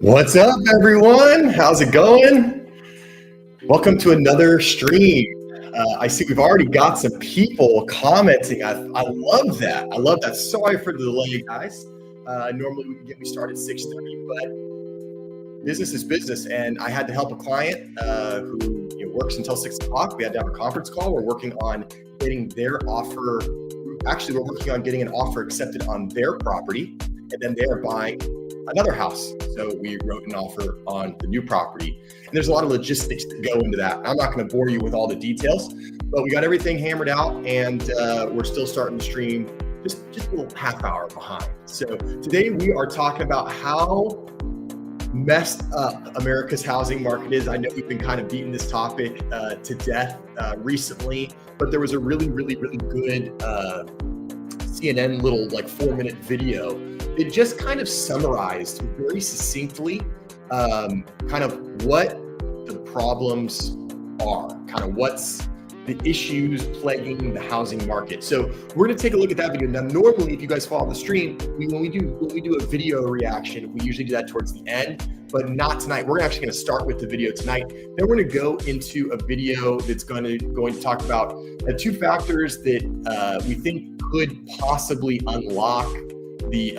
What's up, everyone? How's it going? Welcome to another stream. I see we've already got some people commenting. I love that. I love that. Sorry for the delay, guys. Normally we can get me started at 6:30, but business is business, and I had to help a client who works until 6 o'clock. We had to have a conference call. We're working on getting their offer. Actually, we're working on getting an offer accepted on their property, and then they're buying another house. So we wrote an offer on the new property. And there's a lot of logistics that go into that. I'm not going to bore you with all the details, but we got everything hammered out, and we're still starting the stream just a little half hour behind. So today we are talking about how messed up America's housing market is. I know we've been kind of beating this topic to death recently, but there was a really good CNN little 4-minute video. It just kind of summarized very succinctly kind of what the problems are, kind of what's the issues plaguing the housing market. So we're going to take a look at that video. Now, normally, if you guys follow the stream, when we do a video reaction, we usually do that towards the end, but not tonight. We're actually going to start with the video tonight. Then we're going to go into a video that's going to talk about two factors that we think could possibly unlock the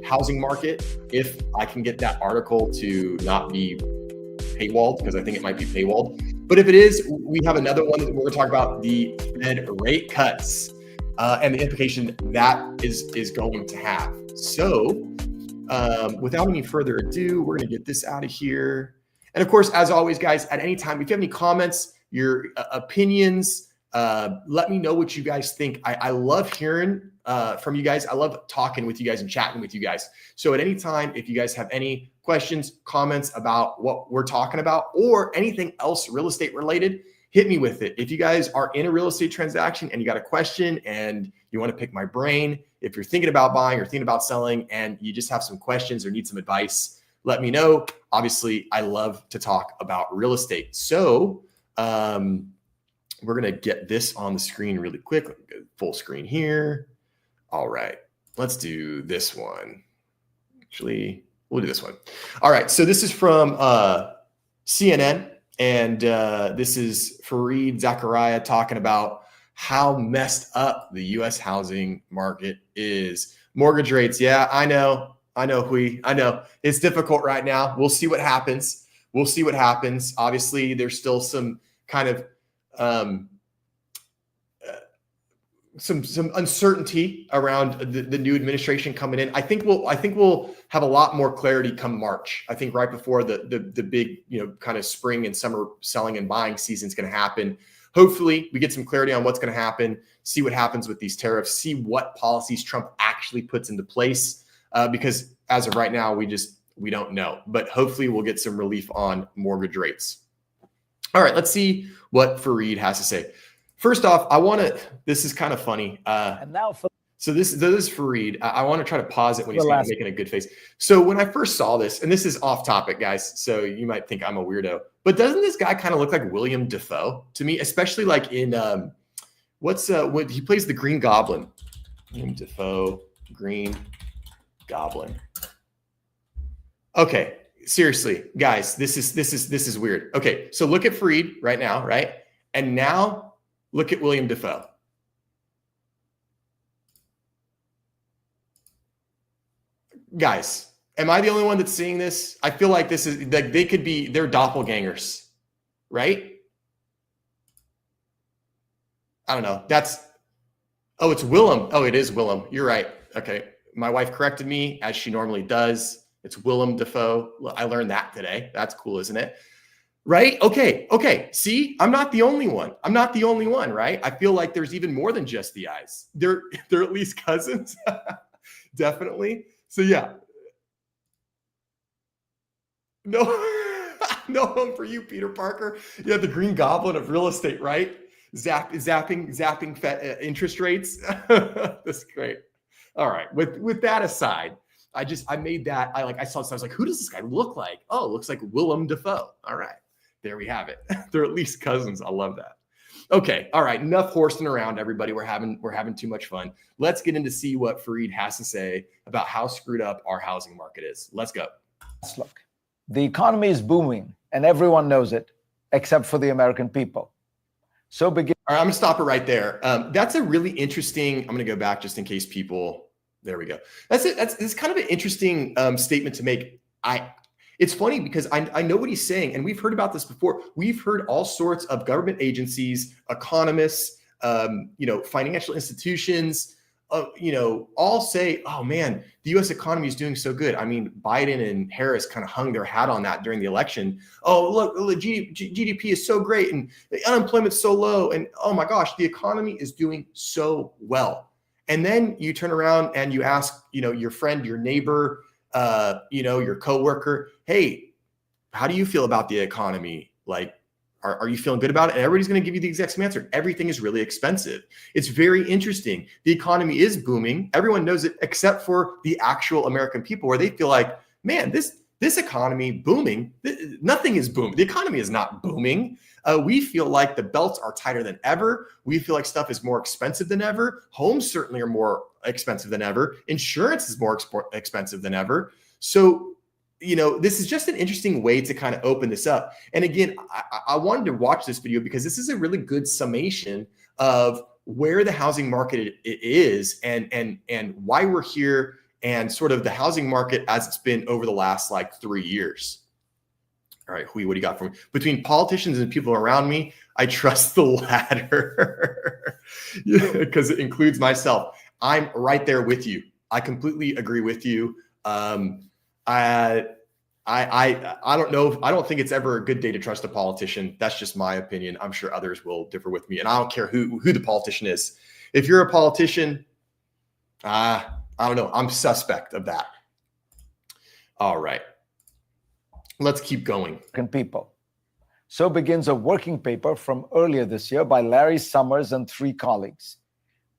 housing market, if I can get that article to not be paywalled, because I think it might be paywalled. But if it is, we have another one that we're going to talk about, the Fed rate cuts and the implication that is going to have. So without any further ado, we're going to get this out of here. And of course, as always, guys, at any time, if you have any comments, your opinions, let me know what you guys think. I love hearing from you guys. I love talking with you guys and chatting with you guys. So at any time, if you guys have any questions, comments about what we're talking about, or anything else real estate related, hit me with it. If you guys are in a real estate transaction and you got a question and you want to pick my brain, if you're thinking about buying or thinking about selling and you just have some questions or need some advice, let me know. Obviously, I love to talk about real estate. So we're going to get this on the screen really quick. Full screen here. All right, let's do this one. Actually, we'll do this one. All right, so this is from CNN, and this is Fareed Zakaria talking about how messed up the U.S. housing market is. Mortgage rates, yeah, I know, it's difficult right now. We'll see what happens. Obviously, there's still some kind of some uncertainty around the new administration coming in. I think we'll have a lot more clarity come March. I think right before the big kind of spring and summer selling and buying season is going to happen. Hopefully we get some clarity on what's going to happen, see what happens with these tariffs, see what policies Trump actually puts into place, because as of right now, we don't know. But hopefully we'll get some relief on mortgage rates. All right, let's see what Fareed has to say. First off, this is kind of funny. And now so this is Fareed. I want to try to pause it when he's kind of making a good face. So when I first saw this, and this is off topic, guys, so you might think I'm a weirdo, but doesn't this guy kind of look like William Dafoe to me, especially like in what he plays the Green Goblin. William Dafoe, Green Goblin. Okay, seriously, guys, this is weird. Okay, so look at Fareed right now, right? And now look at William Dafoe. Guys, am I the only one that's seeing this? I feel like this is like they're doppelgangers, right? I don't know. It's Willem. Oh, it is Willem. You're right. Okay. My wife corrected me as she normally does. It's Willem Dafoe. I learned that today. That's cool, isn't it? Right? Okay. See, I'm not the only one. Right? I feel like there's even more than just the eyes. They're at least cousins. Definitely. So yeah. No home for you, Peter Parker. Yeah, the Green Goblin of real estate, right? Zapping interest rates. That's great. All right. With that aside, I made that. I saw this. I was like, who does this guy look like? Oh, it looks like Willem Dafoe. All right. There we have it. They're at least cousins. I love that. Okay. All right. Enough horsing around, everybody. We're having too much fun. Let's get into see what Fareed has to say about how screwed up our housing market is. Let's go. Look, The economy is booming, and everyone knows it, except for the American people. So begin. All right, I'm gonna stop it right there. That's a really interesting. I'm gonna go back just in case people. There we go. That's it. It's kind of an interesting statement to make. It's funny because I know what he's saying, and we've heard about this before. We've heard all sorts of government agencies, economists, financial institutions, all say, "Oh man, the U.S. economy is doing so good." I mean, Biden and Harris kind of hung their hat on that during the election. Oh, look, the GDP is so great, and the unemployment's so low, and oh my gosh, the economy is doing so well. And then you turn around and you ask, your friend, your neighbor, your coworker, hey, how do you feel about the economy? Like, are you feeling good about it? And everybody's going to give you the exact same answer. Everything is really expensive. It's very interesting. The economy is booming. Everyone knows it, except for the actual American people, where they feel like, man, this economy booming, nothing is booming. The economy is not booming. We feel like the belts are tighter than ever. We feel like stuff is more expensive than ever. Homes certainly are more expensive than ever. Insurance is more expensive than ever. So, this is just an interesting way to kind of open this up. And again, I wanted to watch this video because this is a really good summation of where the housing market is and why we're here, and sort of the housing market as it's been over the last 3 years. All right, Hui, what do you got for me? Between politicians and people around me, I trust the latter because it includes myself. I'm right there with you. I completely agree with you. I don't know. I don't think it's ever a good day to trust a politician. That's just my opinion. I'm sure others will differ with me, and I don't care who the politician is. If you're a politician, I don't know. I'm suspect of that. All right. Let's keep going. People. So begins a working paper from earlier this year by Larry Summers and 3 colleagues.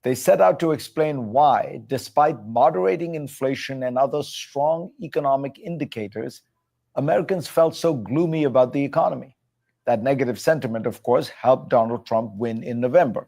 They set out to explain why, despite moderating inflation and other strong economic indicators, Americans felt so gloomy about the economy. That negative sentiment, of course, helped Donald Trump win in November.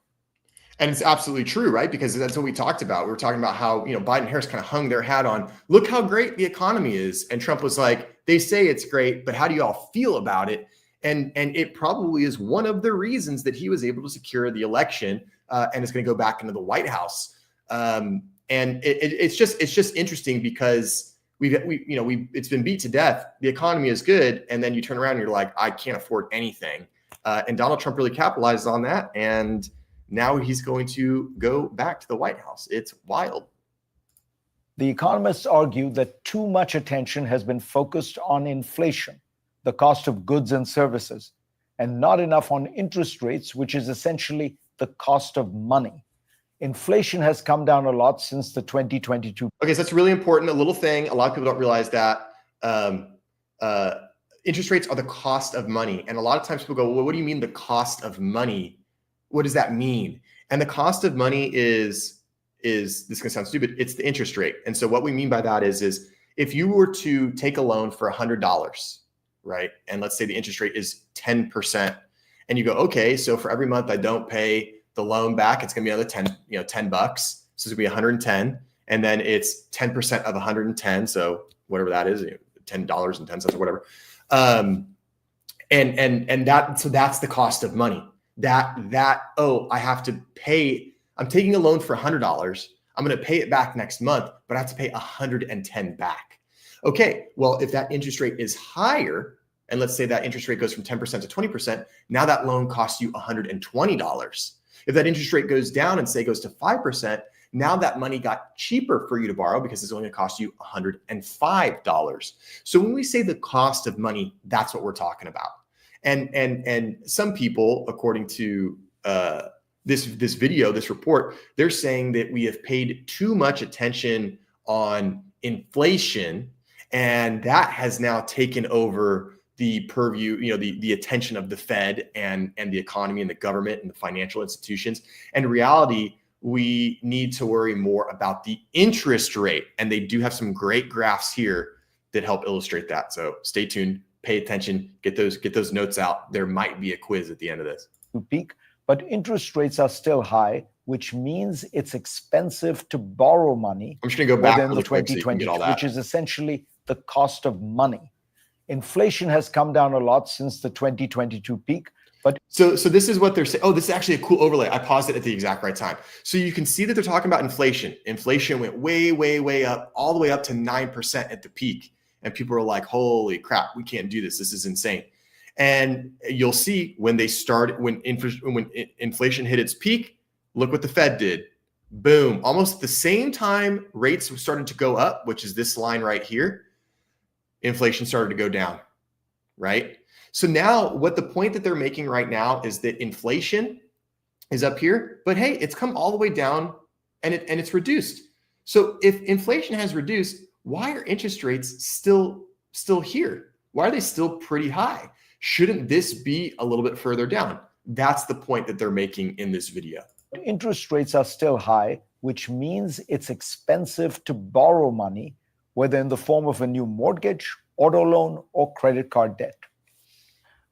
And it's absolutely true, right? Because that's what we talked about. We were talking about how, Biden and Harris kind of hung their hat on, look how great the economy is. And Trump was like, they say it's great, but how do you all feel about it? And it probably is one of the reasons that he was able to secure the election and is going to go back into the White House. And it's just interesting because it's been beat to death. The economy is good. And then you turn around and you're like, I can't afford anything. And Donald Trump really capitalized on that. And now he's going to go back to the White House. It's wild. The economists argue that too much attention has been focused on inflation, the cost of goods and services, and not enough on interest rates, which is essentially the cost of money. Inflation has come down a lot since the 2022. Okay, so that's really important. A little thing. A lot of people don't realize that interest rates are the cost of money. And a lot of times people go, well, what do you mean the cost of money? What does that mean? And the cost of money is this is gonna sound stupid, it's the interest rate. And so what we mean by that is if you were to take a loan for $100, right? And let's say the interest rate is 10%, and you go, okay, so for every month I don't pay the loan back, it's gonna be another $10, so it's gonna be 110, and then it's 10% of 110, so whatever that is, $10.10 or whatever. And that's the cost of money. I have to pay, I'm taking a loan for $100. I'm going to pay it back next month, but I have to pay 110 back. Okay. Well, if that interest rate is higher, and let's say that interest rate goes from 10% to 20%, now that loan costs you $120. If that interest rate goes down and say goes to 5%, now that money got cheaper for you to borrow because it's only going to cost you $105. So when we say the cost of money, that's what we're talking about. And some people, according to this video, this report, they're saying that we have paid too much attention on inflation, and that has now taken over the purview, the attention of the Fed and the economy and the government and the financial institutions. And in reality, we need to worry more about the interest rate. And they do have some great graphs here that help illustrate that. So stay tuned. Pay attention, get those notes out. There might be a quiz at the end of this. Peak, but interest rates are still high, which means it's expensive to borrow money. I'm just going to go back within the 2020, which is essentially the cost of money. Inflation has come down a lot since the 2022 peak, but so this is what they're saying. Oh, this is actually a cool overlay. I paused it at the exact right time. So you can see that they're talking about inflation. Inflation went way, way, way up, all the way up to 9% at the peak. And people are like, holy crap, we can't do this. This is insane. And you'll see when inflation hit its peak, look what the Fed did. Boom. Almost at the same time rates started to go up, which is this line right here, inflation started to go down, right? So now what the point that they're making right now is that inflation is up here, but hey, it's come all the way down and it's reduced. So if inflation has reduced, why are interest rates still here? Why are they still pretty high? Shouldn't this be a little bit further down? That's the point that they're making in this video. interest rates are still high, which means it's expensive to borrow money, whether in the form of a new mortgage, auto loan, or credit card debt.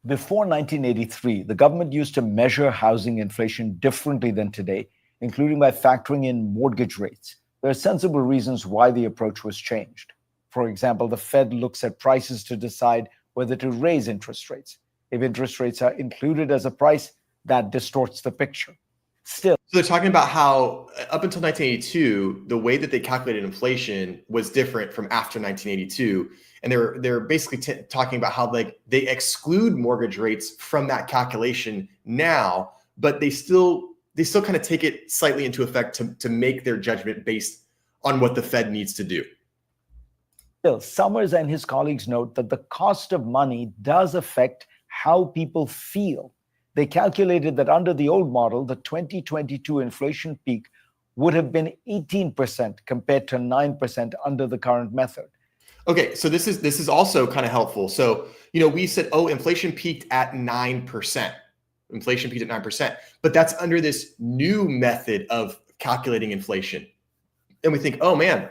Before 1983, the government used to measure housing inflation differently than today, including by factoring in mortgage rates. There are sensible reasons why the approach was changed. For example, the Fed looks at prices to decide whether to raise interest rates. If interest rates are included as a price, that distorts the picture. Still, so they're talking about how up until 1982, the way that they calculated inflation was different from after 1982. And they're basically talking about how they exclude mortgage rates from that calculation now, but they still kind of take it slightly into effect to make their judgment based on what the Fed needs to do. Still, Summers and his colleagues note that the cost of money does affect how people feel. They calculated that under the old model, the 2022 inflation peak would have been 18% compared to 9% under the current method. Okay, so this is also kind of helpful. So, we said, inflation peaked at 9%. Inflation peaked at 9%, but that's under this new method of calculating inflation. And we think, oh man,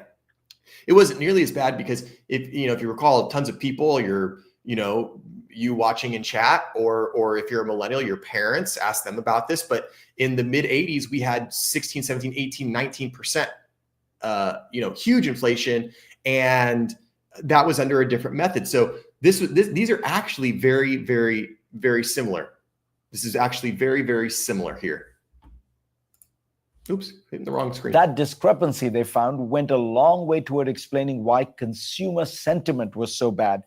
it wasn't nearly as bad because if you recall, tons of people, you watching in chat, or if you're a millennial, your parents, ask them about this. But in the mid 80s, we had 16, 17, 18, 19%, huge inflation. And that was under a different method. So these are actually very, very, very similar. This is actually very, very similar here. Oops, hitting the wrong screen. That discrepancy, they found, went a long way toward explaining why consumer sentiment was so bad.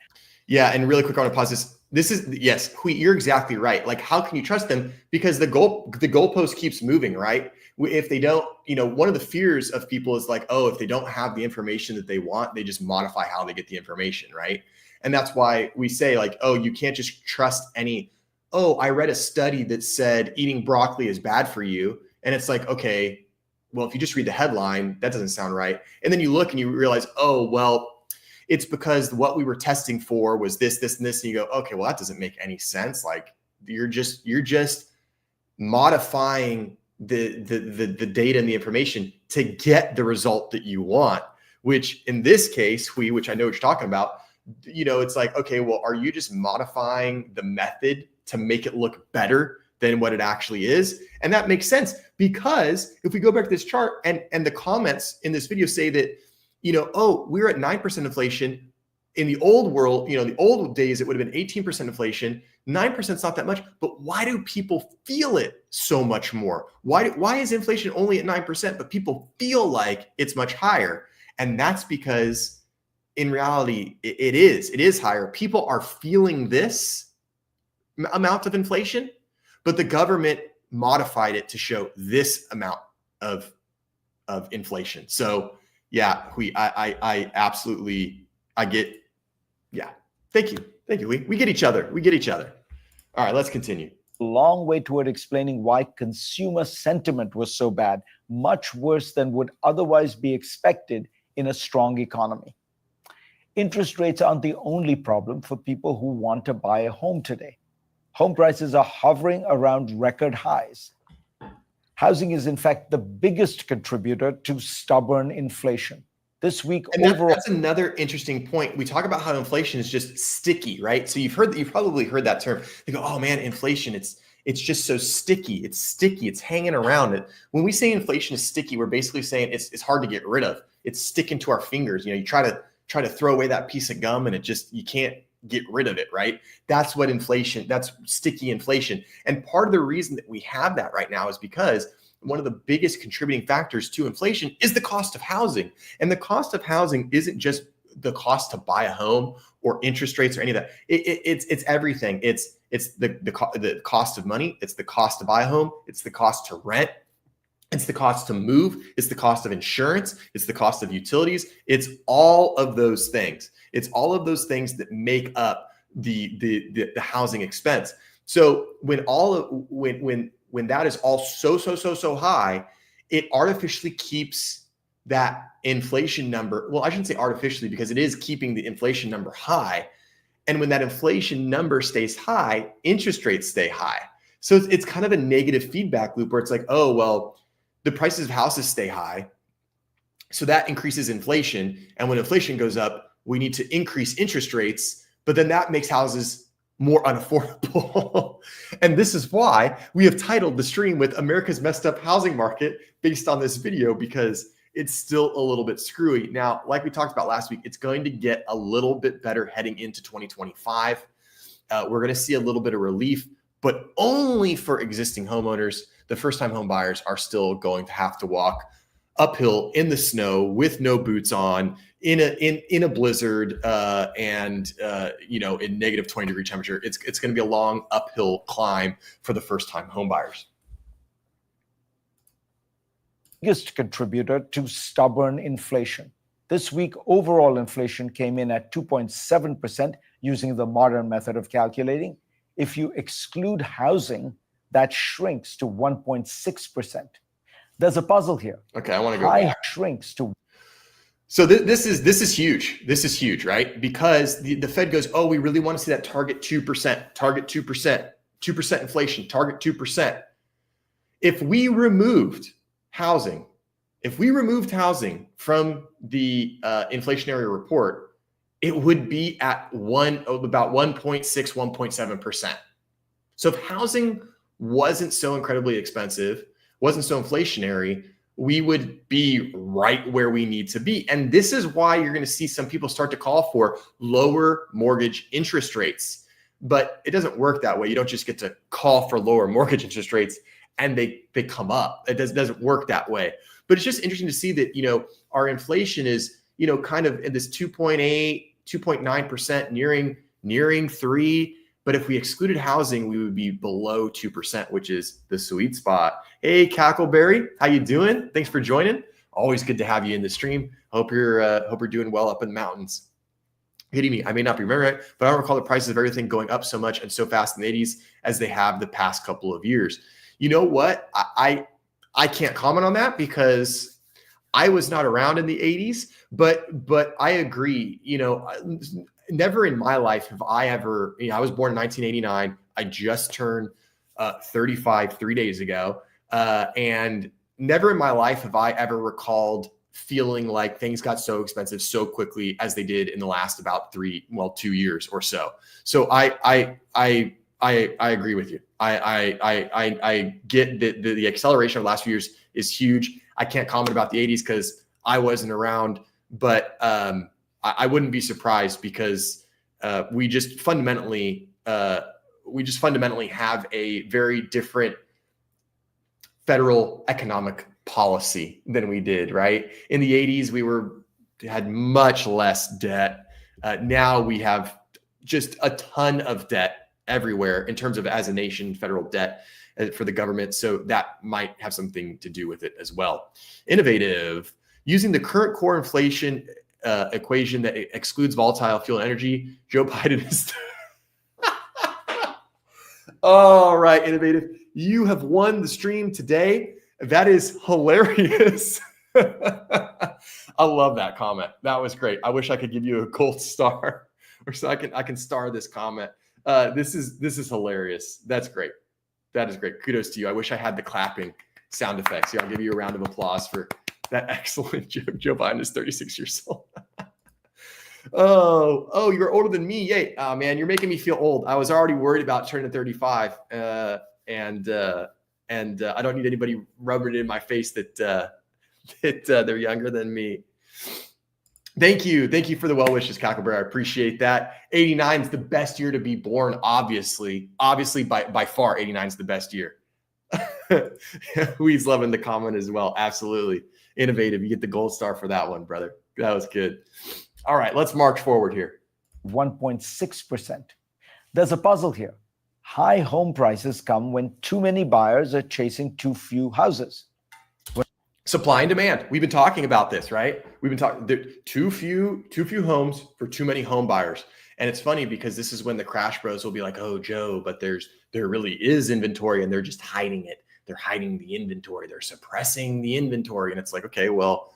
Yeah, and really quick, I want to pause this. This is, yes, Hui, you're exactly right. Like, how can you trust them? Because the goalpost keeps moving, right? If they don't, one of the fears of people is like, if they don't have the information that they want, they just modify how they get the information, right? And that's why we say like, you can't just trust any, I read a study that said eating broccoli is bad for you. And it's like, okay, well, if you just read the headline, that doesn't sound right. And then you look and you realize, it's because what we were testing for was this, this, and this. And you go, okay, well, that doesn't make any sense. Like you're just modifying the data and the information to get the result that you want, which in this case, which I know what you're talking about, it's like, okay, well, are you just modifying the method to make it look better than what it actually is? And that makes sense, because if we go back to this chart and the comments in this video say that, we're at 9% inflation. In the old world, the old days, it would have been 18% inflation. 9% is not that much, but why do people feel it so much more? Why is inflation only at 9%, but people feel like it's much higher? And that's because in reality, it is higher. People are feeling this amount of inflation, but the government modified it to show this amount of inflation. So yeah, I absolutely, I get, yeah. Thank you. We get each other. All right, let's continue. A long way toward explaining why consumer sentiment was so bad, much worse than would otherwise be expected in a strong economy. Interest rates aren't the only problem for people who want to buy a home today. Home prices are hovering around record highs. Housing is, in fact, the biggest contributor to stubborn inflation. This week, overall, that's another interesting point. We talk about how inflation is just sticky, right? So you've probably heard that term. They go, "Oh man, inflation, it's just so sticky. It's sticky. It's hanging around it." When we say inflation is sticky, we're basically saying it's hard to get rid of. It's sticking to our fingers. You try to throw away that piece of gum, and you can't get rid of it, right? That's what inflation, that's sticky inflation. And part of the reason that we have that right now is because one of the biggest contributing factors to inflation is the cost of housing. And the cost of housing isn't just the cost to buy a home or interest rates or any of that. It's everything. It's the cost of money. It's the cost to buy a home. It's the cost to rent. It's the cost to move. It's the cost of insurance. It's the cost of utilities. It's all of those things. It's all of those things that make up the housing expense. So when that is all so high, it artificially keeps that inflation number. Well, I shouldn't say artificially, because it is keeping the inflation number high. And when that inflation number stays high, interest rates stay high. So it's kind of a negative feedback loop where it's like, oh, well, the prices of houses stay high, so that increases inflation. And when inflation goes up, we need to increase interest rates, but then that makes houses more unaffordable. And this is why we have titled the stream with America's Messed Up Housing Market based on this video, because it's still a little bit screwy. Now, like we talked about last week, it's going to get a little bit better heading into 2025. We're going to see a little bit of relief, but only for existing homeowners. The first-time home buyers are still going to have to walk uphill in the snow with no boots on, in a blizzard, and in negative 20-degree temperature. It's going to be a long uphill climb for the first-time home buyers. Biggest contributor to stubborn inflation. This week, overall inflation came in at 2.7% using the modern method of calculating. If you exclude housing, that shrinks to 1.6%. There's a puzzle here. Okay, I want to go High back. Shrinks to. So this is huge. This is huge, right? Because the Fed goes, oh, we really want to see that target 2%, target 2%, 2% inflation, target 2%. If we removed housing from the inflationary report, it would be at about 1.6, 1.7%. So if housing wasn't so incredibly expensive, wasn't so inflationary, we would be right where we need to be. And this is why you're going to see some people start to call for lower mortgage interest rates. But it doesn't work that way. You don't just get to call for lower mortgage interest rates and they come up. It doesn't work that way. But it's just interesting to see that, our inflation is, kind of in this 2.8, 2.9%, nearing 3%. But if we excluded housing, we would be below 2%, which is the sweet spot. Hey, Cackleberry, how you doing? Thanks for joining. Always good to have you in the stream. Hope you're doing well up in the mountains. Hitting me, I may not remember it, but I don't recall the prices of everything going up so much and so fast in the 80s as they have the past couple of years. You know what? I can't comment on that because I was not around in the 80s, but I agree. Never in my life have I ever, I was born in 1989. I just turned 35 3 days ago. And never in my life have I ever recalled feeling like things got so expensive so quickly as they did in the last about 2 years or so. So I agree with you. I get that the acceleration of the last few years is huge. I can't comment about the 80s because I wasn't around, but I wouldn't be surprised because we just fundamentally have a very different federal economic policy than we did, right? In the 80s, we had much less debt. Now we have just a ton of debt everywhere in terms of, as a nation, federal debt for the government. So that might have something to do with it as well. Innovative. Using the current core inflation equation that excludes volatile fuel and energy, Joe Biden is. All right, Innovative. You have won the stream today. That is hilarious. I love that comment. That was great. I wish I could give you a gold star, or so I can star this comment. This is hilarious. That's great. That is great. Kudos to you. I wish I had the clapping sound effects. Here, I'll give you a round of applause for that excellent joke. Joe Biden is 36 years old. Oh, you're older than me. Yay. Oh, man, you're making me feel old. I was already worried about turning 35. And I don't need anybody rubbing it in my face that they're younger than me. Thank you. Thank you for the well wishes, Cackleberry. I appreciate that. 89 is the best year to be born, obviously. Obviously, by far, 89 is the best year. We's loving the comment as well. Absolutely. Innovative. You get the gold star for that one, brother. That was good. All right, let's march forward here. 1.6%. There's a puzzle here. High home prices come when too many buyers are chasing too few houses. Supply and demand. We've been talking about this, right? We've been talking too few homes for too many home buyers. And it's funny because this is when the crash bros will be like, "Oh, Joe, but there really is inventory and they're just hiding it. They're hiding the inventory. They're suppressing the inventory." And it's like, okay, well,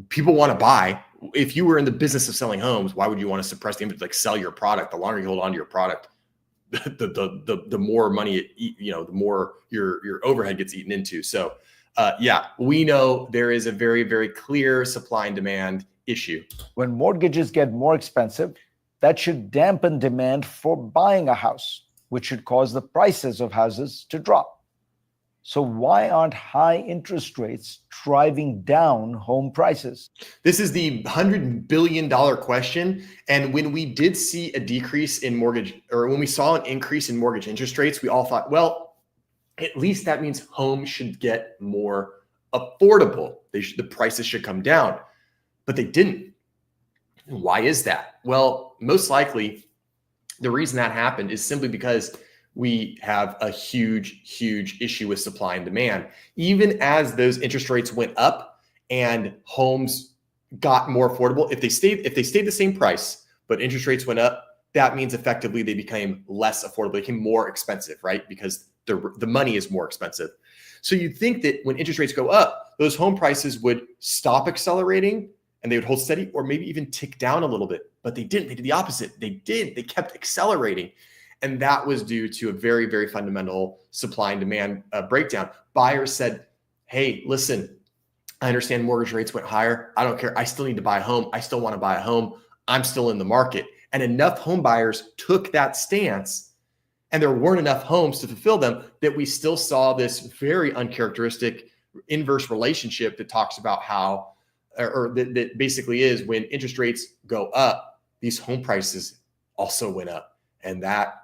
people want to buy. If you were in the business of selling homes, why would you want to suppress the inventory? Like, sell your product. The longer you hold on to your product, the more money the more your overhead gets eaten into. So we know there is a very, very clear supply and demand issue. When mortgages get more expensive, that should dampen demand for buying a house, which should cause the prices of houses to drop. So why aren't high interest rates driving down home prices? This is the $100 billion question. And when we did see a decrease in mortgage, or when we saw an increase in mortgage interest rates, we all thought, well, at least that means homes should get more affordable. The prices should come down, but they didn't. Why is that? Well, most likely the reason that happened is simply because we have a huge, huge issue with supply and demand. Even as those interest rates went up and homes got more affordable, if they stayed the same price, but interest rates went up, that means effectively they became less affordable, they became more expensive, right? Because the money is more expensive. So you'd think that when interest rates go up, those home prices would stop accelerating and they would hold steady or maybe even tick down a little bit, but they didn't. They did the opposite. They kept accelerating. And that was due to a very, very fundamental supply and demand breakdown. Buyers said, hey, listen, I understand mortgage rates went higher. I don't care. I still need to buy a home. I still want to buy a home. I'm still in the market. And enough home buyers took that stance, and there weren't enough homes to fulfill them, that we still saw this very uncharacteristic inverse relationship that talks about how, or that basically is when interest rates go up, these home prices also went up. And that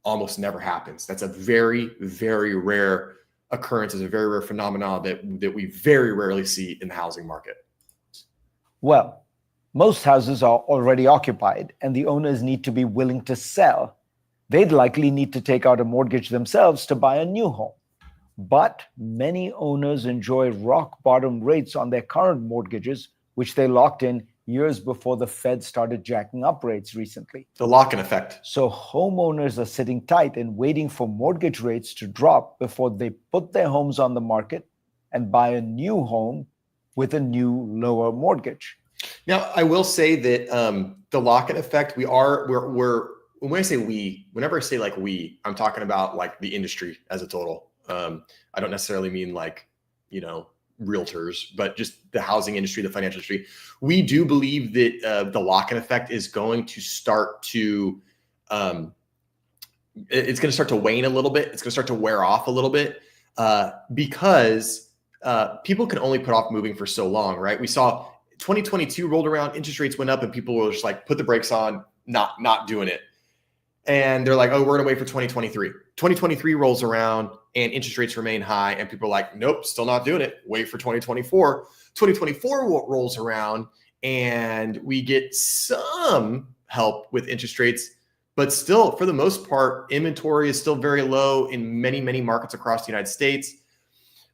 almost never happens. That's a very, very rare occurrence. It's a very rare phenomenon that we very rarely see in the housing market. Well, most houses are already occupied and the owners need to be willing to sell. They'd likely need to take out a mortgage themselves to buy a new home. But many owners enjoy rock bottom rates on their current mortgages, which they locked in years before the Fed started jacking up rates recently. The lock-in effect. So homeowners are sitting tight and waiting for mortgage rates to drop before they put their homes on the market and buy a new home with a new lower mortgage. Now, I will say that the lock-in effect, whenever I say like we, I'm talking about like the industry as a total. I don't necessarily mean like, realtors, but just the housing industry, the financial industry. We do believe that the lock-in effect is going to start to, it's going to start to wane a little bit. It's going to start to wear off a little bit because people can only put off moving for so long, right? We saw 2022 rolled around, interest rates went up, and people were just like, put the brakes on, not doing it. And they're like, oh, we're going to wait for 2023. 2023 rolls around and interest rates remain high. And people are like, nope, still not doing it. Wait for 2024. 2024 rolls around and we get some help with interest rates. But still, for the most part, inventory is still very low in many, many markets across the United States.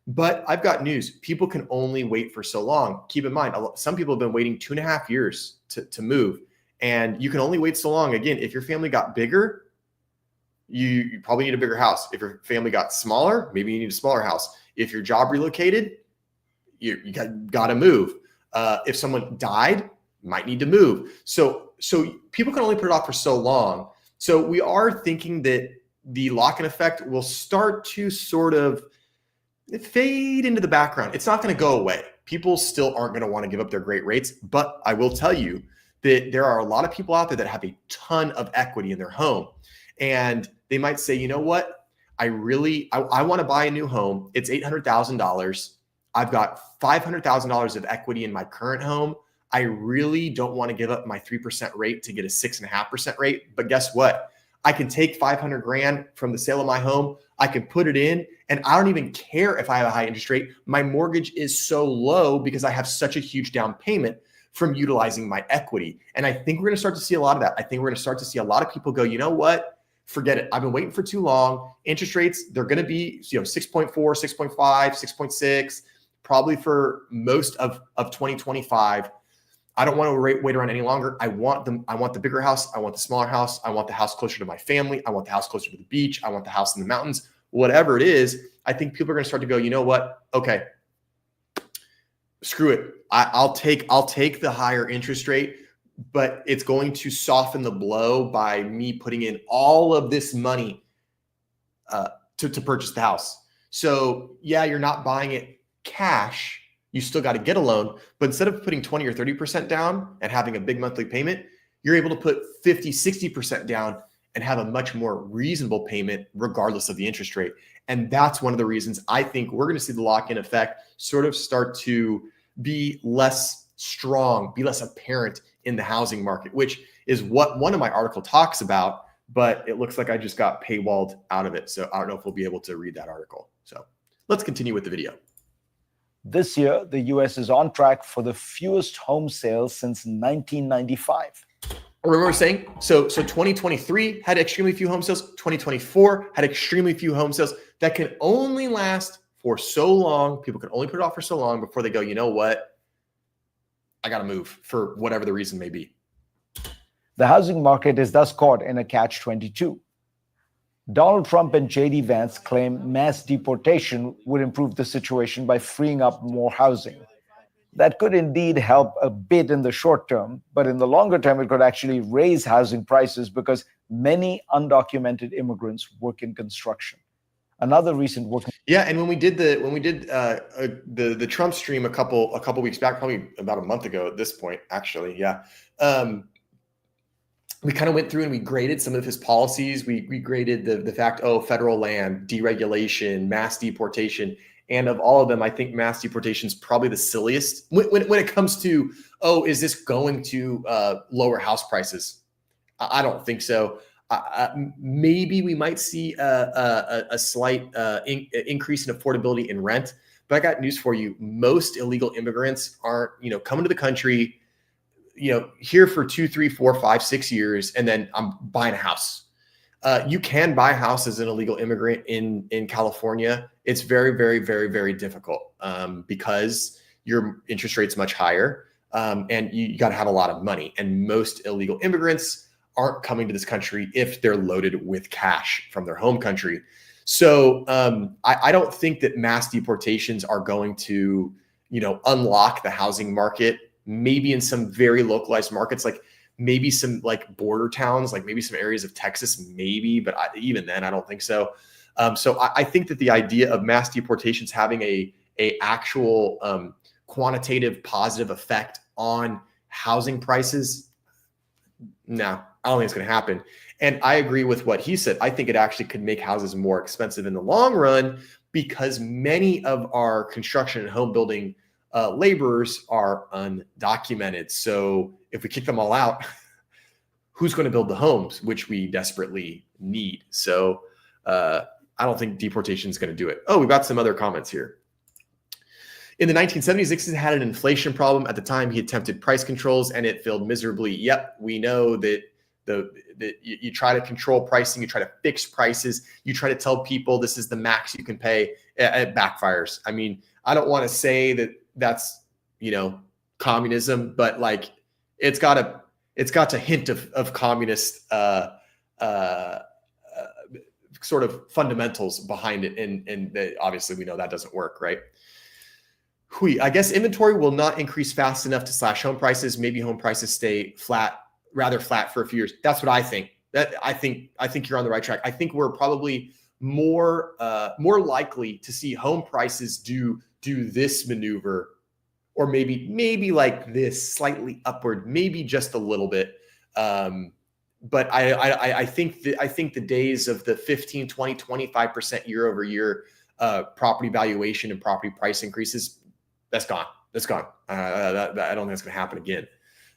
But I've got news. People can only wait for so long. Keep in mind, some people have been waiting 2.5 years to move. And you can only wait so long. Again, if your family got bigger, you probably need a bigger house. If your family got smaller, maybe you need a smaller house. If your job relocated, you got to move. If someone died, might need to move. So people can only put it off for so long. So we are thinking that the lock-in effect will start to sort of fade into the background. It's not going to go away. People still aren't going to want to give up their great rates. But I will tell you that there are a lot of people out there that have a ton of equity in their home. And they might say, you know what? I want to buy a new home. It's $800,000. I've got $500,000 of equity in my current home. I really don't want to give up my 3% rate to get a 6.5% rate. But guess what? I can take 500 grand from the sale of my home. I can put it in, and I don't even care if I have a high interest rate. My mortgage is so low because I have such a huge down payment from utilizing my equity. And I think we're going to start to see a lot of that. I think we're going to start to see a lot of people go, you know what? Forget it. I've been waiting for too long. Interest rates, they're going to be, 6.4, 6.5, 6.6, probably for most of 2025. I don't want to wait around any longer. I want the bigger house. I want the smaller house. I want the house closer to my family. I want the house closer to the beach. I want the house in the mountains, whatever it is. I think people are going to start to go, you know what? Okay, screw it. I'll take the higher interest rate, but it's going to soften the blow by me putting in all of this money to purchase the house. So yeah, you're not buying it cash. You still got to get a loan, but instead of putting 20 or 30% down and having a big monthly payment, you're able to put 50, 60% down and have a much more reasonable payment regardless of the interest rate. And that's one of the reasons I think we're going to see the lock-in effect sort of start to be less strong, be less apparent in the housing market, which is what one of my article talks about, but it looks like I just got paywalled out of it. So I don't know if we'll be able to read that article. So let's continue with the video. This year, the US is on track for the fewest home sales since 1995. Remember saying, so 2023 had extremely few home sales. 2024 had extremely few home sales. That can only last for so long. People can only put it off for so long before they go, you know what? I got to move for whatever the reason may be. The housing market is thus caught in a catch-22. Donald Trump and J.D. Vance claim mass deportation would improve the situation by freeing up more housing. That could indeed help a bit in the short term, but in the longer term, it could actually raise housing prices because many undocumented immigrants work in construction. Another recent working. Yeah, and when we did the Trump stream a couple weeks back, probably about a month ago at this point, actually, yeah. We kind of went through and we graded some of his policies. We graded the fact, federal land, deregulation, mass deportation. And of all of them, I think mass deportation is probably the silliest when it comes to, is this going to lower house prices? I don't think so. Maybe we might see a slight increase in affordability in rent. But I got news for you. Most illegal immigrants aren't, coming to the country, here for 2, 3, 4, 5, 6 years, and then I'm buying a house. You can buy a house as an illegal immigrant in California. It's very, very, very, very difficult because your interest rate's much higher, and you got to have a lot of money. And most illegal immigrants aren't coming to this country if they're loaded with cash from their home country. So I don't think that mass deportations are going to, unlock the housing market. Maybe in some very localized markets, like maybe some like border towns, like maybe some areas of Texas, maybe, but even then, I don't think so. So I think that the idea of mass deportations having a actual quantitative positive effect on housing prices, no, I don't think it's going to happen. And I agree with what he said. I think it actually could make houses more expensive in the long run because many of our construction and home building laborers are undocumented. So if we kick them all out, who's going to build the homes, which we desperately need? So I don't think deportation is going to do it. We've got some other comments here. In the 1970s, Nixon had an inflation problem. At the time, he attempted price controls and it failed miserably. Yep, we know that you try to control pricing, you try to fix prices, you try to tell people this is the max you can pay, it backfires. I mean, I don't want to say that that's, communism, but like it's got a hint of communist sort of fundamentals behind it. And obviously we know that doesn't work, right? I guess inventory will not increase fast enough to slash home prices. Maybe home prices stay rather flat for a few years. That's what I think. I think you're on the right track. I think we're probably more likely to see home prices do this maneuver, or maybe like this slightly upward, maybe just a little bit. But I think the days of the 15, 20, 25% year over year property valuation and property price increases, that's gone. It's gone. I don't think it's going to happen again.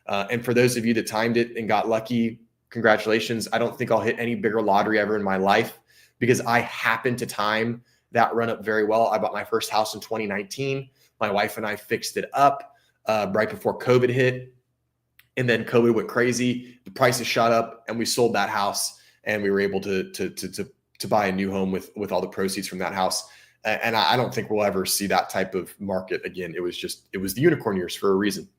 And for those of you that timed it and got lucky, congratulations. I don't think I'll hit any bigger lottery ever in my life because I happened to time that run up very well. I bought my first house in 2019. My wife and I fixed it up right before COVID hit. And then COVID went crazy. The prices shot up and we sold that house and we were able to buy a new home with all the proceeds from that house. And I don't think we'll ever see that type of market again. It was the unicorn years for a reason.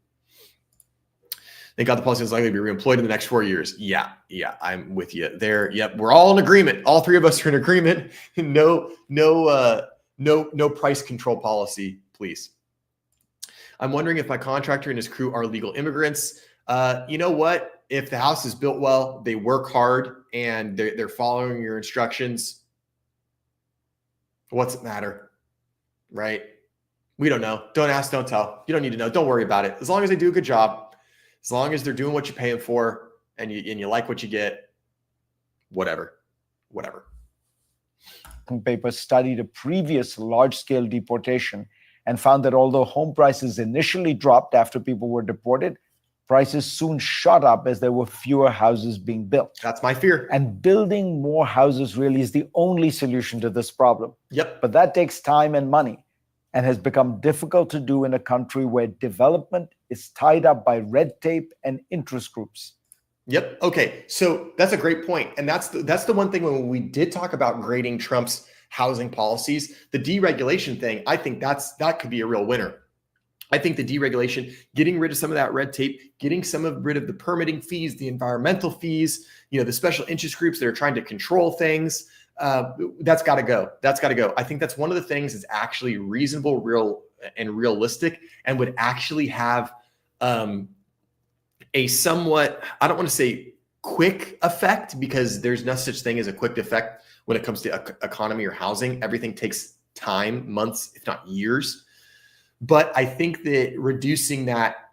Thank God the policy is likely to be reemployed in the next 4 years. Yeah, I'm with you there. Yep, we're all in agreement. All three of us are in agreement. No price control policy, please. I'm wondering if my contractor and his crew are legal immigrants. You know what? If the house is built well, they work hard, and they're following your instructions, what's it matter, right? We don't know. Don't ask, don't tell. You don't need to know. Don't worry about it. As long as they do a good job, as long as they're doing what you pay them for, and you like what you get, whatever. Paper studied a previous large-scale deportation and found that although home prices initially dropped after people were deported, prices soon shot up as there were fewer houses being built. That's my fear. And building more houses really is the only solution to this problem. Yep. But that takes time and money and has become difficult to do in a country where development is tied up by red tape and interest groups. Yep. Okay. So that's a great point. And that's the one thing when we did talk about grading Trump's housing policies, the deregulation thing, I think that could be a real winner. I think the deregulation, getting rid of some of that red tape, getting rid of the permitting fees, the environmental fees, the special interest groups that are trying to control things, that's got to go. That's got to go. I think that's one of the things that's actually reasonable, real, and realistic, and would actually have a somewhat, I don't want to say quick effect, because there's no such thing as a quick effect when it comes to economy or housing. Everything takes time, months, if not years. But I think that reducing that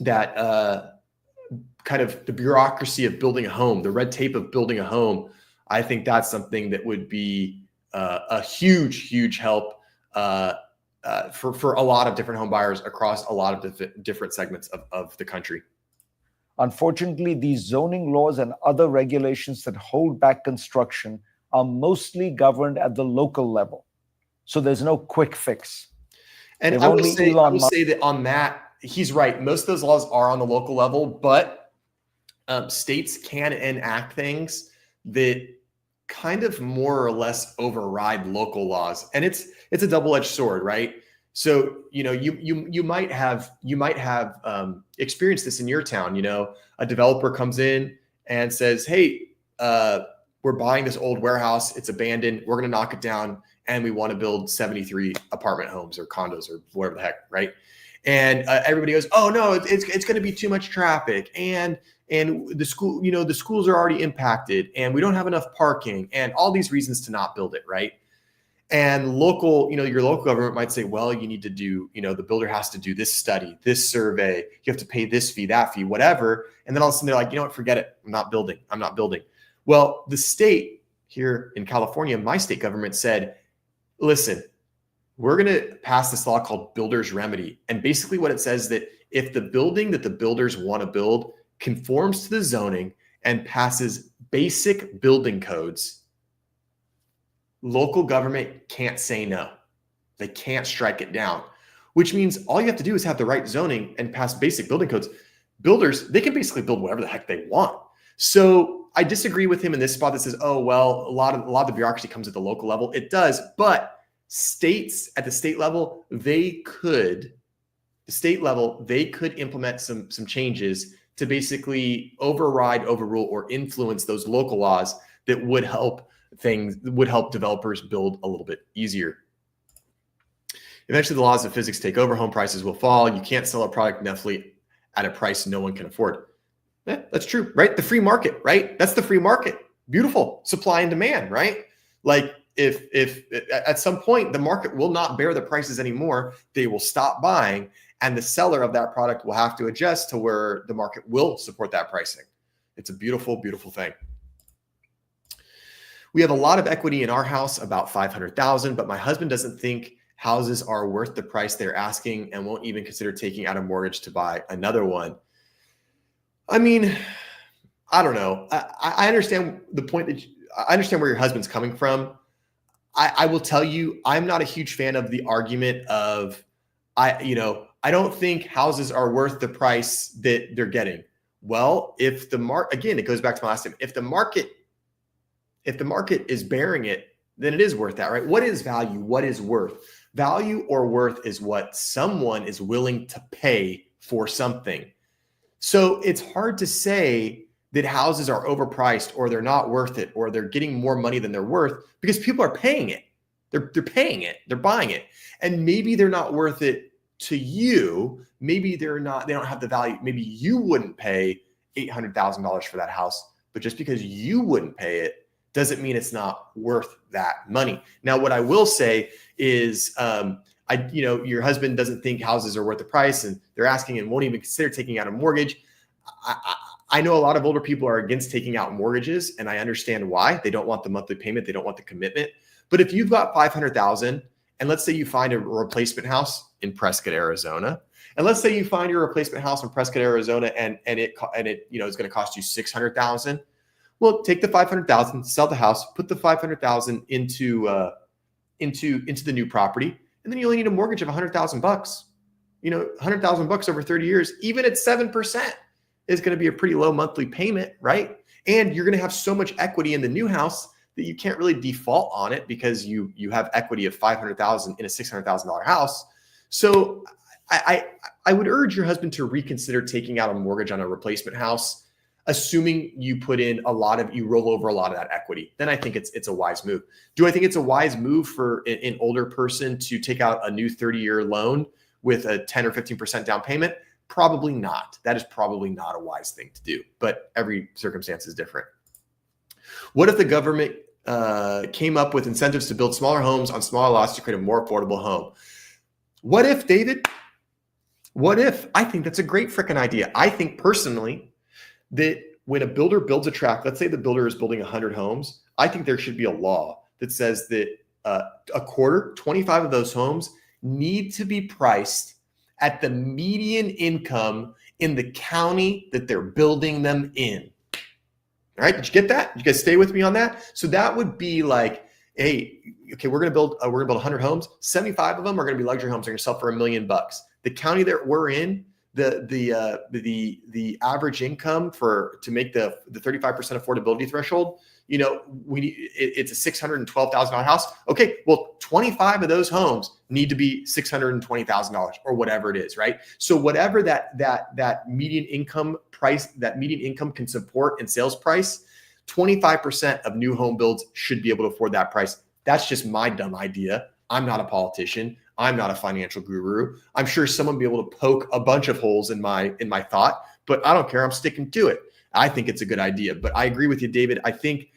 kind of the bureaucracy of building a home, the red tape of building a home, I think that's something that would be a huge help for a lot of different home buyers across a lot of different segments of the country. Unfortunately, these zoning laws and other regulations that hold back construction are mostly governed at the local level. So there's no quick fix. And I will say that on that, he's right. Most of those laws are on the local level, but states can enact things that kind of more or less override local laws. And it's a double-edged sword, right? So, you might have experienced this in your town. A developer comes in and says, hey, we're buying this old warehouse. It's abandoned. We're going to knock it down. And we want to build 73 apartment homes or condos or whatever the heck, right? And everybody goes, oh no, it's going to be too much traffic, and the schools are already impacted, and we don't have enough parking, and all these reasons to not build it, right? And your local government might say, well, you need to do, the builder has to do this study, this survey, you have to pay this fee, that fee, whatever. And then all of a sudden they're like, you know what, forget it. I'm not building. Well, the state here in California, my state government said, listen, we're going to pass this law called Builder's Remedy. And basically what it says that if the building that the builders want to build conforms to the zoning and passes basic building codes, local government can't say no. They can't strike it down, which means all you have to do is have the right zoning and pass basic building codes. Builders, they can basically build whatever the heck they want. So I disagree with him in this spot that says, oh, well, a lot of the bureaucracy comes at the local level. It does, but states at the state level, they could implement some changes to basically overrule, or influence those local laws that would help developers build a little bit easier. Eventually, the laws of physics take over. Home prices will fall. You can't sell a product indefinitely at a price no one can afford. That's true, right? The free market, right? That's the free market. Beautiful supply and demand, right? Like if at some point the market will not bear the prices anymore, they will stop buying, and the seller of that product will have to adjust to where the market will support that pricing. It's a beautiful, beautiful thing. We have a lot of equity in our house, about $500,000, but my husband doesn't think houses are worth the price they're asking and won't even consider taking out a mortgage to buy another one. I mean, I don't know. I understand the point I understand where your husband's coming from. I will tell you, I'm not a huge fan of the argument of, I don't think houses are worth the price that they're getting. Well, if the again, it goes back to my last time. If the market is bearing it, then it is worth that, right? What is value? What is worth? Value or worth is what someone is willing to pay for something. So it's hard to say that houses are overpriced or they're not worth it or they're getting more money than they're worth because people are paying it. They're paying it. They're buying it. And maybe they're not worth it to you. Maybe they don't have the value. Maybe you wouldn't pay $800,000 for that house, but just because you wouldn't pay it doesn't mean it's not worth that money. Now, what I will say is, your husband doesn't think houses are worth the price and they're asking and won't even consider taking out a mortgage. I know a lot of older people are against taking out mortgages, and I understand why. They don't want the monthly payment. They don't want the commitment. But if you've got $500,000, and let's say you find a replacement house in Prescott, Arizona, and let's say you find your replacement house in Prescott, Arizona, and it is going to cost you $600,000. Well, take the $500,000, sell the house, put the $500,000 into the new property, and then you only need a mortgage of $100,000. $100,000 over 30 years, even at 7%, is going to be a pretty low monthly payment, right? And you're going to have so much equity in the new house that you can't really default on it because you have equity of $500,000 in a $600,000 house. So I would urge your husband to reconsider taking out a mortgage on a replacement house, assuming you you roll over a lot of that equity. Then I think it's a wise move. Do I think it's a wise move for an older person to take out a new 30-year loan with a 10 or 15% down payment? Probably not. That is probably not a wise thing to do, but every circumstance is different. What if the government came up with incentives to build smaller homes on smaller lots to create a more affordable home? What if, David? What if? I think that's a great freaking idea. I think personally that when a builder builds a tract, let's say the builder is building 100 homes, I think there should be a law that says that 25 of those homes need to be priced at the median income in the county that they're building them in. All right, did you get that? You guys stay with me on that? So that would be like, hey, okay, we're gonna build 100 homes. 75 of them are gonna be luxury homes. They're gonna sell for $1 million. The county that we're in, the average income to make the 35% affordability threshold, it's a $612,000 house. Okay, well, 25 of those homes need to be $620,000 or whatever it is, right? So whatever that median income price, that median income can support in sales price, 25% of new home builds should be able to afford that price. That's just my dumb idea. I'm not a politician. I'm not a financial guru. I'm sure someone will be able to poke a bunch of holes in my thought, but I don't care. I'm sticking to it. I think it's a good idea, but I agree with you, David. I think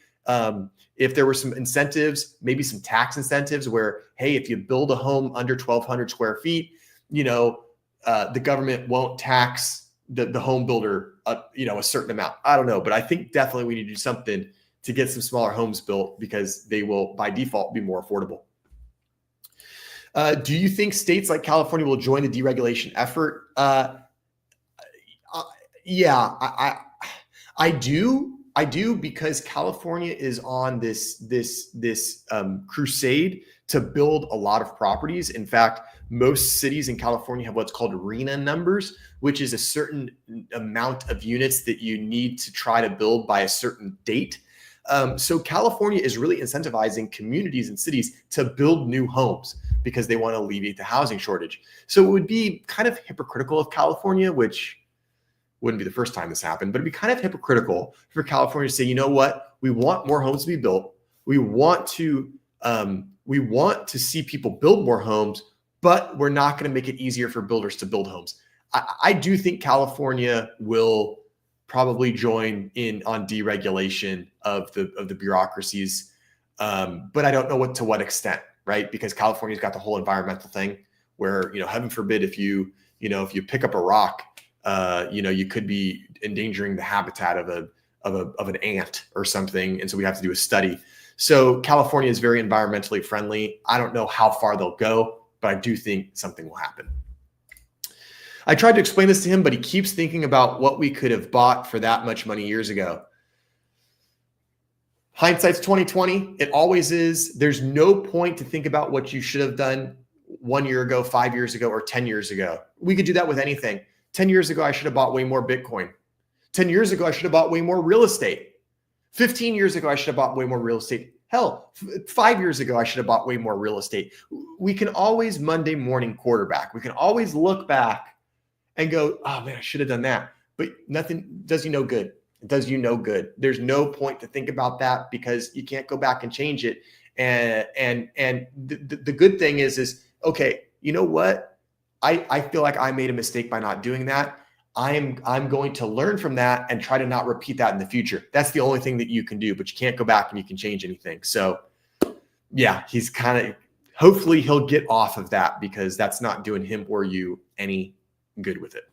if there were some incentives, maybe some tax incentives where, hey, if you build a home under 1,200 square feet, the government won't tax the home builder, a certain amount. I don't know, but I think definitely we need to do something to get some smaller homes built because they will, by default, be more affordable. Do you think states like California will join the deregulation effort? Yeah, I do. I do, because California is on this crusade to build a lot of properties. In fact, most cities in California have what's called RENA numbers, which is a certain amount of units that you need to try to build by a certain date. So California is really incentivizing communities and cities to build new homes because they want to alleviate the housing shortage. So it would be kind of hypocritical of California, which wouldn't be the first time this happened, but it'd be kind of hypocritical for California to say, you know what, we want more homes to be built. We want to see people build more homes, but we're not going to make it easier for builders to build homes. I do think California will probably join in on deregulation of the bureaucracies, but I don't know to what extent, right? Because California's got the whole environmental thing where, heaven forbid, if you pick up a rock, you could be endangering the habitat of an ant or something, and so we have to do a study. So California is very environmentally friendly. I don't know how far they'll go, but I do think something will happen. I tried to explain this to him, but he keeps thinking about what we could have bought for that much money years ago. Hindsight's 2020. It always is. There's no point to think about what you should have done 1 year ago, 5 years ago, or 10 years ago. We could do that with anything. 10 years ago, I should have bought way more Bitcoin. 10 years ago, I should have bought way more real estate. 15 years ago, I should have bought way more real estate. Hell, 5 years ago, I should have bought way more real estate. We can always Monday morning quarterback. We can always look back and go, oh man, I should have done that. But nothing does you no good. It does you no good. There's no point to think about that because you can't go back and change it. And the good thing is okay, you know what? I feel like I made a mistake by not doing that. I'm going to learn from that and try to not repeat that in the future. That's the only thing that you can do, but you can't go back and you can change anything. So yeah, he's kind of, hopefully he'll get off of that because that's not doing him or you any good with it.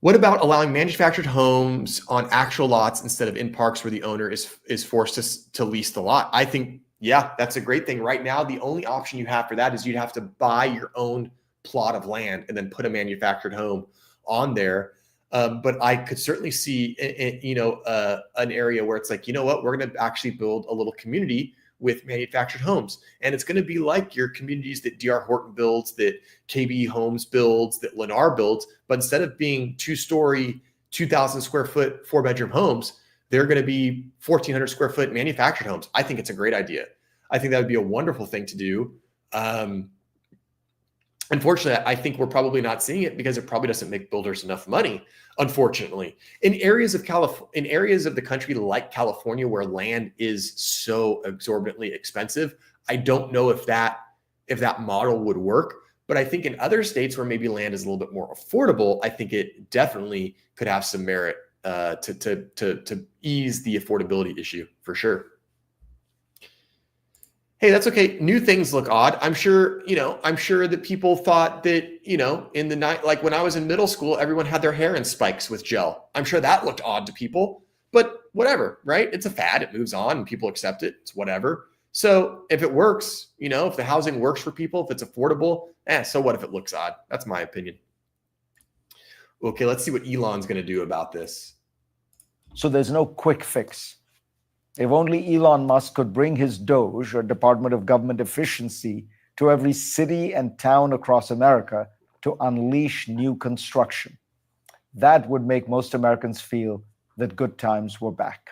What about allowing manufactured homes on actual lots instead of in parks where the owner is forced to lease the lot? I think, yeah, that's a great thing. Right now, the only option you have for that is you'd have to buy your own plot of land and then put a manufactured home on there. But I could certainly see, an area where it's like, you know what, we're going to actually build a little community with manufactured homes. And it's going to be like your communities that DR Horton builds, that KB Homes builds, that Lennar builds. But instead of being 2-story, 2,000 square foot, 4-bedroom homes, they're going to be 1,400 square foot manufactured homes. I think it's a great idea. I think that would be a wonderful thing to do. Unfortunately, I think we're probably not seeing it because it probably doesn't make builders enough money, unfortunately. In areas of the country like California, where land is so exorbitantly expensive, I don't know if that model would work. But I think in other states where maybe land is a little bit more affordable, I think it definitely could have some merit to ease the affordability issue for sure. Hey, that's okay. New things look odd. I'm sure that people thought that, in the night, like when I was in middle school, everyone had their hair in spikes with gel. I'm sure that looked odd to people, but whatever, right? It's a fad. It moves on and people accept it. It's whatever. So if it works, if the housing works for people, if it's affordable, so what if it looks odd? That's my opinion. Okay, let's see what Elon's going to do about this. So there's no quick fix. If only Elon Musk could bring his DOGE, or Department of Government Efficiency, to every city and town across America to unleash new construction. That would make most Americans feel that good times were back.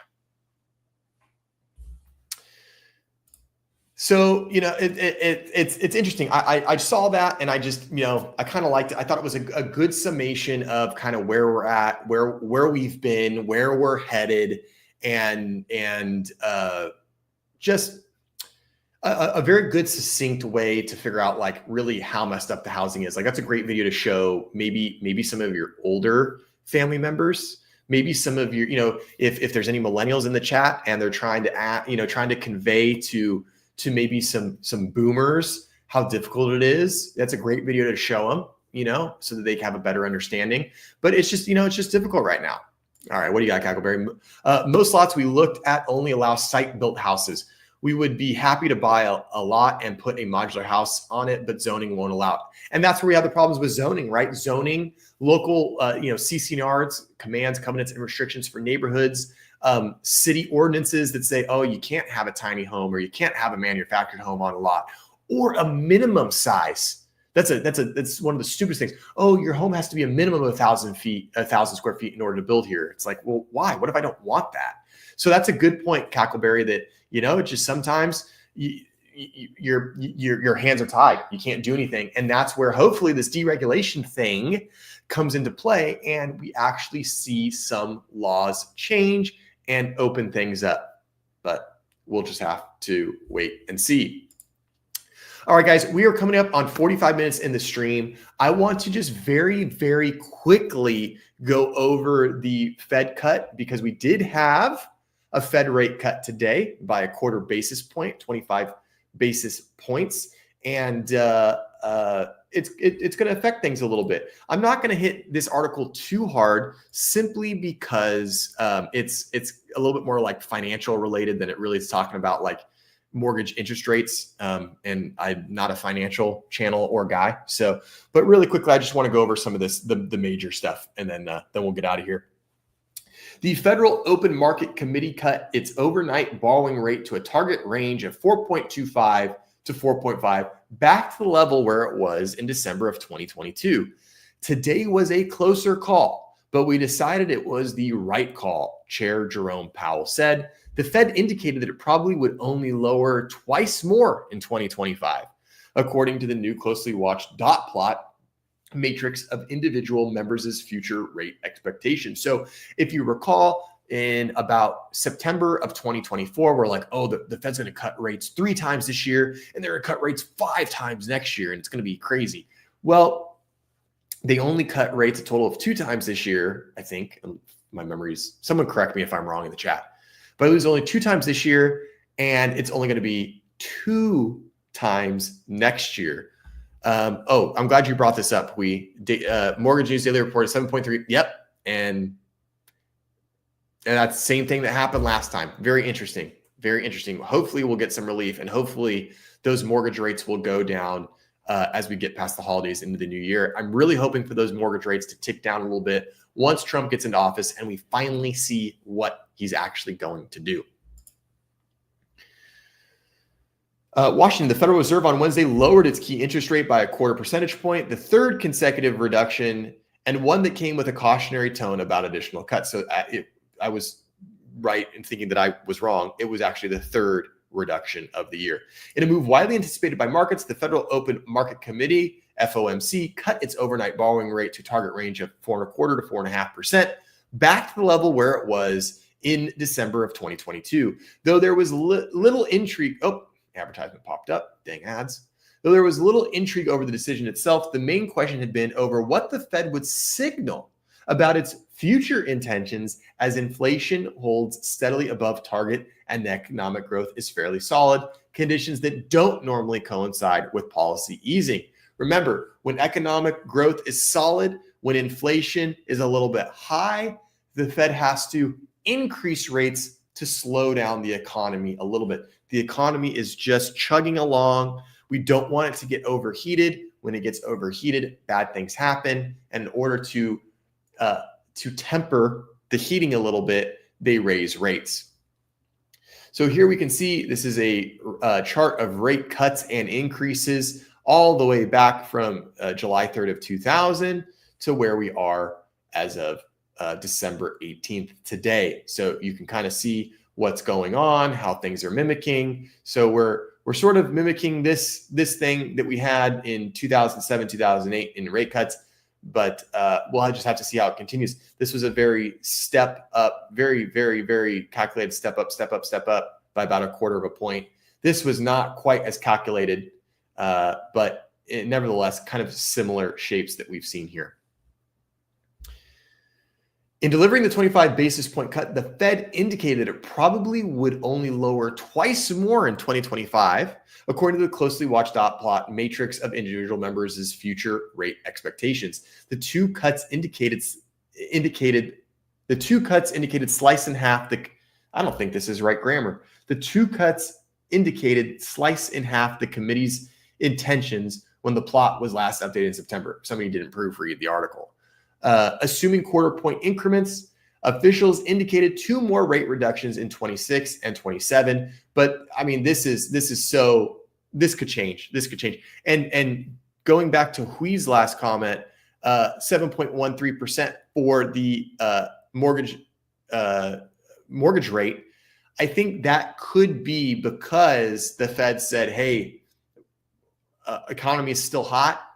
So, it's interesting. I saw that and I just, I kind of liked it. I thought it was a good summation of kind of where we're at, where we've been, where we're headed. And just a very good succinct way to figure out like really how messed up the housing is. Like that's a great video to show maybe some of your older family members, maybe some of your, if there's any millennials in the chat and they're trying to convey to maybe some boomers how difficult it is. That's a great video to show them, so that they can have a better understanding. But it's just, it's just difficult right now. All right, what do you got, Cackleberry? Most lots we looked at only allow site-built houses. We would be happy to buy a lot and put a modular house on it, but zoning won't allow it. And that's where we have the problems with zoning, right? Zoning, local, CCNRs, commands, covenants, and restrictions for neighborhoods, city ordinances that say, oh, you can't have a tiny home or you can't have a manufactured home on a lot, or a minimum size. That's one of the stupidest things. Oh, your home has to be a minimum of 1,000 square feet in order to build here. It's like, well, why? What if I don't want that? So that's a good point, Cackleberry, that, it's just sometimes your hands are tied. You can't do anything. And that's where hopefully this deregulation thing comes into play and we actually see some laws change and open things up. But we'll just have to wait and see. All right, guys, we are coming up on 45 minutes in the stream. I want to just very, very quickly go over the Fed cut because we did have a Fed rate cut today by a quarter basis point, 25 basis points. And it's going to affect things a little bit. I'm not going to hit this article too hard simply because it's a little bit more like financial related than it really is talking about like mortgage interest rates. And I'm not a financial channel or guy. So, but really quickly, I just want to go over some of this, the major stuff, and then we'll get out of here. The Federal Open Market Committee cut its overnight borrowing rate to a target range of 4.25 to 4.5, back to the level where it was in December of 2022. Today was a closer call, but we decided it was the right call, Chair Jerome Powell said. The Fed indicated that it probably would only lower twice more in 2025, according to the new closely watched dot plot matrix of individual members' future rate expectations. So if you recall, in about September of 2024, we're like, oh, the Fed's going to cut rates 3 times this year, and they're going to cut rates 5 times next year, and it's going to be crazy. Well, they only cut rates a total of 2 times this year, I think. My memories, someone correct me if I'm wrong in the chat. But it was only 2 times this year, and it's only going to be 2 times next year. Oh, I'm glad you brought this up. Mortgage News Daily reported 7.3. Yep. And that's the same thing that happened last time. Very interesting. Very interesting. Hopefully we'll get some relief, and hopefully those mortgage rates will go down as we get past the holidays into the new year. I'm really hoping for those mortgage rates to tick down a little bit once Trump gets into office and we finally see what he's actually going to do. Washington, the Federal Reserve on Wednesday lowered its key interest rate by a 0.25 percentage point, the 3rd consecutive reduction, and one that came with a cautionary tone about additional cuts. So I was right in thinking that I was wrong. It was actually the 3rd reduction of the year. In a move widely anticipated by markets, the Federal Open Market Committee, FOMC, cut its overnight borrowing rate to a target range of 4.25% to 4.5%, back to the level where it was in December of 2022. Though there was little intrigue. Oh, advertisement popped up. Dang ads. Though there was little intrigue over the decision itself, the main question had been over what the Fed would signal about its future intentions as inflation holds steadily above target and economic growth is fairly solid, conditions that don't normally coincide with policy easing. Remember, when economic growth is solid, when inflation is a little bit high, the Fed has to increase rates to slow down the economy a little bit. The economy is just chugging along. We don't want it to get overheated. When it gets overheated, bad things happen. And in order to temper the heating a little bit, they raise rates. So here we can see this is a chart of rate cuts and increases all the way back from July 3rd of 2000 to where we are as of December 18th today. So you can kind of see what's going on, how things are mimicking. So we're sort of mimicking this thing that we had in 2007, 2008 in rate cuts, but we'll just have to see how it continues. This was a very very, very, very calculated step up by about a 0.25 point. This was not quite as calculated, but nevertheless, kind of similar shapes that we've seen here. In delivering the 25 basis point cut, the Fed indicated it probably would only lower twice more in 2025, according to the closely watched dot plot matrix of individual members' future rate expectations. The two cuts indicated slice in half I don't think this is right grammar. The 2 cuts indicated slice in half the committee's intentions when the plot was last updated in September. Some of you didn't proofread the article. Assuming 0.25 point increments, officials indicated 2 more rate reductions in 26 and 27. But I mean, this could change. This could change. And going back to Hui's last comment, 7.13% for the mortgage rate. I think that could be because the Fed said, hey, economy is still hot.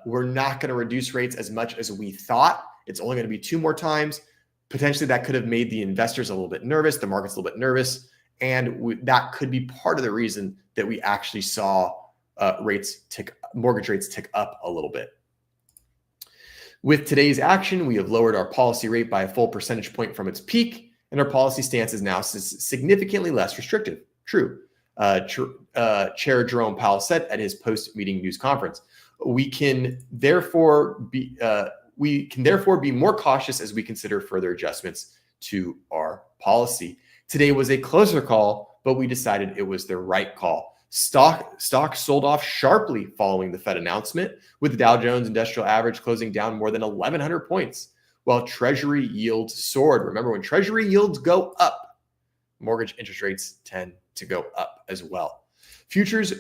We're not going to reduce rates as much as we thought. It's only going to be 2 more times. Potentially that could have made the investors a little bit nervous, the market's a little bit nervous. And that could be part of the reason that we actually saw mortgage rates tick up a little bit. With today's action, we have lowered our policy rate by a full percentage point from its peak, and our policy stance is now significantly less restrictive. True. Chair Jerome Powell said at his post-meeting news conference. We can therefore be more cautious as we consider further adjustments to our policy. Today was a closer call, but we decided it was the right call. Stock sold off sharply following the Fed announcement, with the Dow Jones Industrial Average closing down more than 1,100 points, while Treasury yields soared. Remember, when Treasury yields go up, mortgage interest rates tend to go up as well. Futures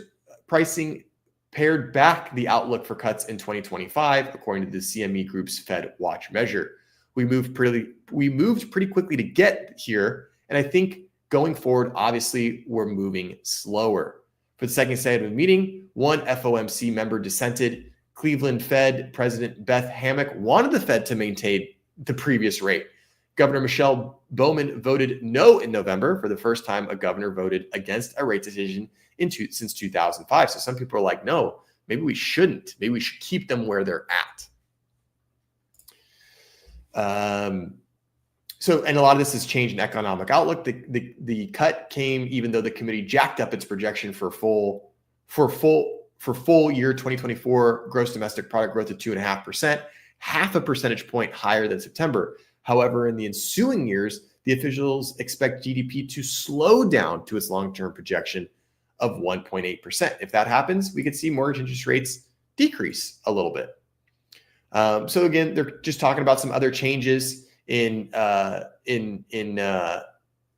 pricing pared back the outlook for cuts in 2025, according to the CME Group's Fed Watch measure. We moved pretty quickly to get here, and I think going forward, obviously, we're moving slower. For the second set of the meeting, one FOMC member dissented. Cleveland Fed President Beth Hammack wanted the Fed to maintain the previous rate. Governor Michelle Bowman voted no in November. For the first time, a governor voted against a rate decision since 2005. So some people are like, no, maybe we shouldn't. Maybe we should keep them where they're at. And a lot of this has changed in economic outlook. The cut came even though the committee jacked up its projection for full year 2024 gross domestic product growth of 2.5%, half a percentage point higher than September. However, in the ensuing years, the officials expect GDP to slow down to its long-term projection of 1.8%. If that happens, we could see mortgage interest rates decrease a little bit. So again, they're just talking about some other changes in the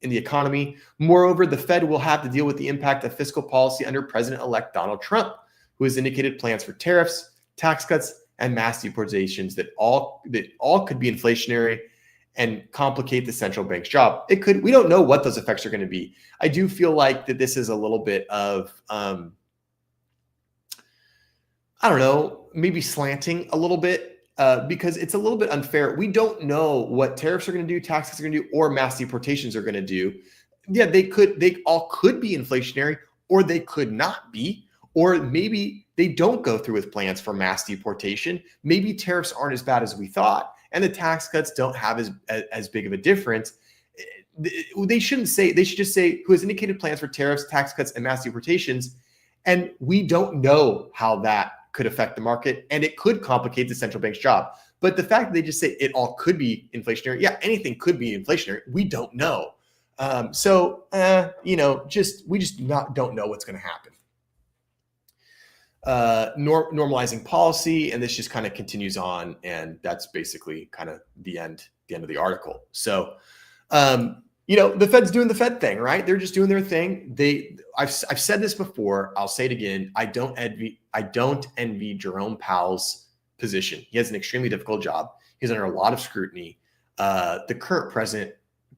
economy. Moreover, the Fed will have to deal with the impact of fiscal policy under President-elect Donald Trump, who has indicated plans for tariffs, tax cuts, and mass deportations that all could be inflationary and complicate the central bank's job. We don't know what those effects are going to be. I do feel like that this is a little bit of, I don't know, maybe slanting a little bit because it's a little bit unfair. We don't know what tariffs are going to do, taxes are going to do, or mass deportations are going to do. Yeah, they all could be inflationary, or they could not be, or maybe they don't go through with plans for mass deportation. Maybe tariffs aren't as bad as we thought, and the tax cuts don't have as big of a difference. They shouldn't say, they should just say who has indicated plans for tariffs, tax cuts, and mass deportations. And we don't know how that could affect the market, and it could complicate the central bank's job. But the fact that they just say it all could be inflationary, yeah, anything could be inflationary. We don't know. We just don't know what's going to happen. Normalizing policy, and this just kind of continues on, and that's basically kind of the end of the article. So, the Fed's doing the Fed thing, right? They're just doing their thing. I've said this before. I'll say it again. I don't envy Jerome Powell's position. He has an extremely difficult job. He's under a lot of scrutiny. The current president,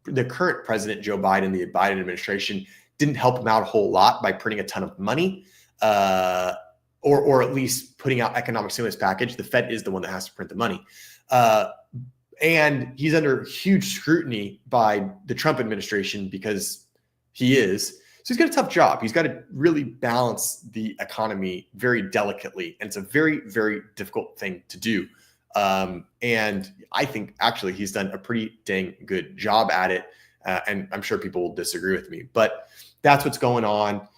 Joe Biden, the Biden administration didn't help him out a whole lot by printing a ton of money. Or at least putting out economic stimulus package. The Fed is the one that has to print the money. And he's under huge scrutiny by the Trump administration because he is. So he's got a tough job. He's got to really balance the economy very delicately. And it's a very, very difficult thing to do. And I think actually he's done a pretty dang good job at it. And I'm sure people will disagree with me, but that's what's going on.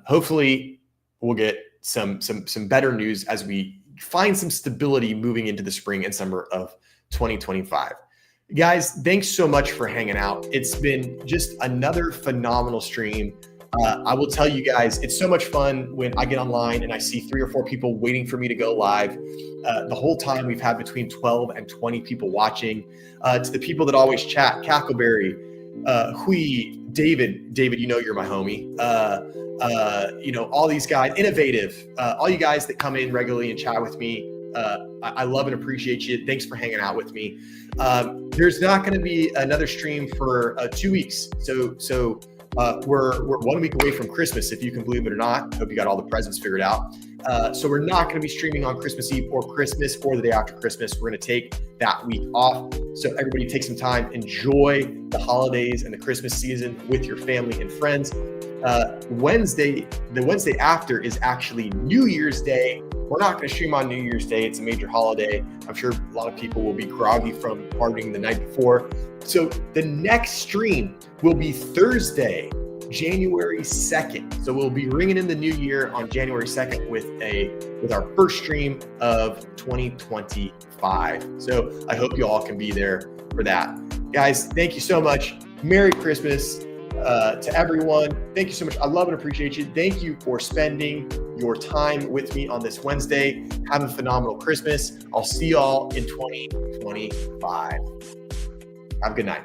Hopefully we'll get some better news as we find some stability moving into the spring and summer of 2025. Guys, thanks so much for hanging out. It's been just another phenomenal stream. I will tell you guys, it's so much fun when I get online and I see 3 or 4 people waiting for me to go live. The whole time we've had between 12 and 20 people watching. To the people that always chat, Cackleberry, Hui, David, you're my homie. All these guys, Innovative, all you guys that come in regularly and chat with me. I love and appreciate you. Thanks for hanging out with me. There's not going to be another stream for 2 weeks. So we're 1 week away from Christmas, if you can believe it or not. Hope you got all the presents figured out. So we're not going to be streaming on Christmas Eve or Christmas or the day after Christmas. We're going to take that week off. So everybody take some time, enjoy the holidays and the Christmas season with your family and friends. The Wednesday after is actually New Year's Day. We're not going to stream on New Year's Day. It's a major holiday. I'm sure a lot of people will be groggy from partying the night before. So the next stream will be Thursday, January 2nd. So we'll be ringing in the new year on January 2nd with our first stream of 2025. So I hope you all can be there for that. Guys, thank you so much. Merry Christmas. To everyone, thank you so much. I love and appreciate you. Thank you for spending your time with me on this Wednesday. Have a phenomenal Christmas. I'll see y'all in 2025. Have a good night.